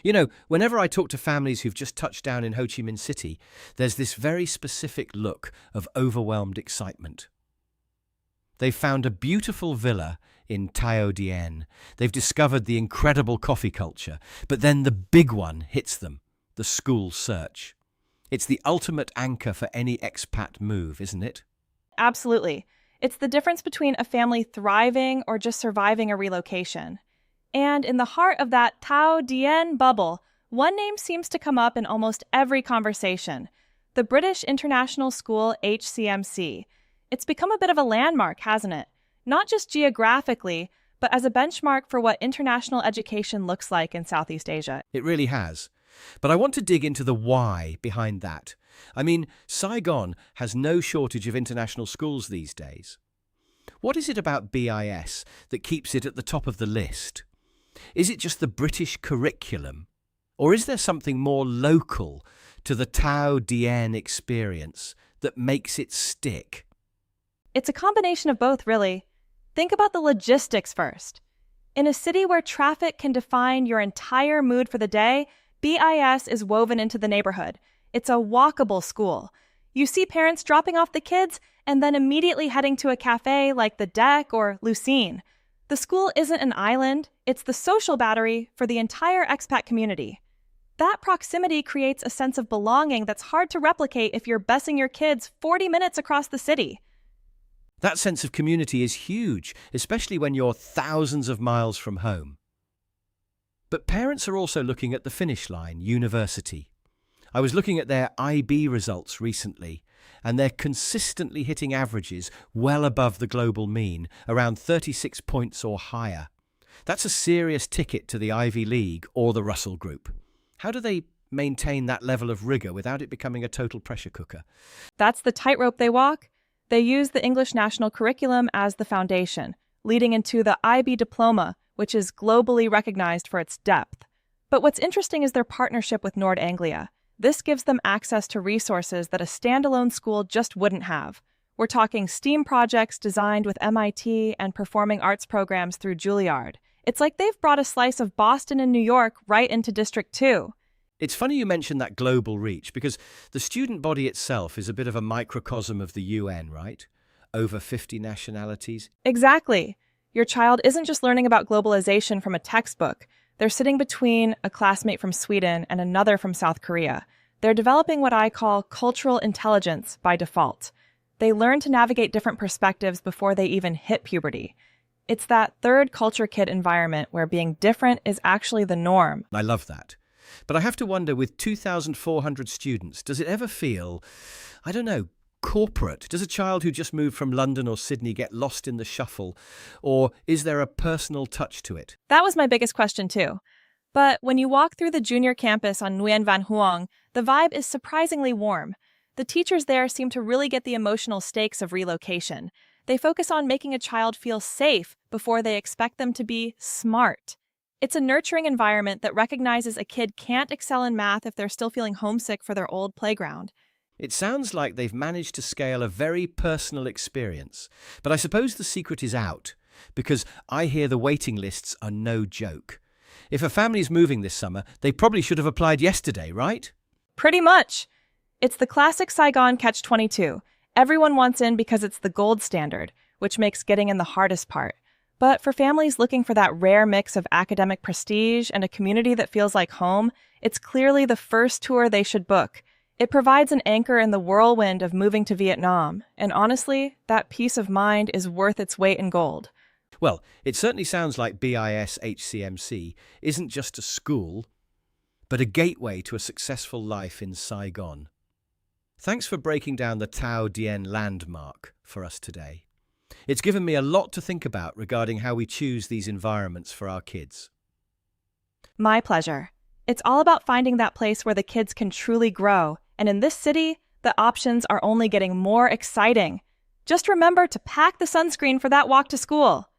You know, whenever I talk to families who've just touched down in Ho Chi Minh City, there's this very specific look of overwhelmed excitement. They've found a beautiful villa in Thao Dien. They've discovered the incredible coffee culture, but then the big one hits them, the school search. It's the ultimate anchor for any expat move, isn't it? Absolutely. It's the difference between a family thriving or just surviving a relocation. And in the heart of that Thao Dien bubble, one name seems to come up in almost every conversation: the British International School HCMC. It's become a bit of a landmark, hasn't it? Not just geographically, but as a benchmark for what international education looks like in Southeast Asia. It really has. But I want to dig into the why behind that. I mean, Saigon has no shortage of international schools these days. What is it about BIS that keeps it at the top of the list? Is it just the British curriculum? Or is there something more local to the Thao Dien experience that makes it stick? It's a combination of both, really. Think about the logistics first. In a city where traffic can define your entire mood for the day, BIS is woven into the neighborhood. It's a walkable school. You see parents dropping off the kids and then immediately heading to a cafe like the Deck or Lucine. The school isn't an island, it's the social battery for the entire expat community. That proximity creates a sense of belonging that's hard to replicate if you're busing your kids 40 minutes across the city. That sense of community is huge, especially when you're thousands of miles from home. But parents are also looking at the finish line, university. I was looking at their IB results recently, and they're consistently hitting averages well above the global mean, around 36 points or higher. That's a serious ticket to the Ivy League or the Russell Group. How do they maintain that level of rigor without it becoming a total pressure cooker? That's the tightrope they walk. They use the English national curriculum as the foundation, leading into the IB diploma, which is globally recognized for its depth. But what's interesting is their partnership with 𝗟𝗓𝗡𝗧𝗏. This gives them access to resources that a standalone school just wouldn't have. We're talking STEAM projects designed with MIT and performing arts programs through Juilliard. It's like they've brought a slice of Boston and New York right into District 2. It's funny you mentioned that global reach, because the student body itself is a bit of a microcosm of the UN, right? Over 50 nationalities. Exactly. Your child isn't just learning about globalization from a textbook. They're sitting between a classmate from Sweden and another from South Korea. They're developing what I call cultural intelligence by default. They learn to navigate different perspectives before they even hit puberty. It's that third culture kid environment where being different is actually the norm. I love that. But I have to wonder, with 2,400 students, does it ever feel, I don't know, corporate? Does a child who just moved from London or Sydney get lost in the shuffle? Or is there a personal touch to it? That was my biggest question too. But when you walk through the junior campus on Nguyen Van Huong, the vibe is surprisingly warm. The teachers there seem to really get the emotional stakes of relocation. They focus on making a child feel safe before they expect them to be smart. It's a nurturing environment that recognizes a kid can't excel in math if they're still feeling homesick for their old playground. It sounds like they've managed to scale a very personal experience. But I suppose the secret is out, because I hear the waiting lists are no joke. If a family's moving this summer, they probably should have applied yesterday, right? Pretty much. It's the classic Saigon catch-22. Everyone wants in because it's the gold standard, which makes getting in the hardest part. But for families looking for that rare mix of academic prestige and a community that feels like home, it's clearly the first tour they should book. It provides an anchor in the whirlwind of moving to Vietnam, and honestly, that peace of mind is worth its weight in gold. Well, it certainly sounds like BIS HCMC isn't just a school, but a gateway to a successful life in Saigon. Thanks for breaking down the Thao Dien landmark for us today. It's given me a lot to think about regarding how we choose these environments for our kids. My pleasure. It's all about finding that place where the kids can truly grow, and in this city, the options are only getting more exciting. Just remember to pack the sunscreen for that walk to school.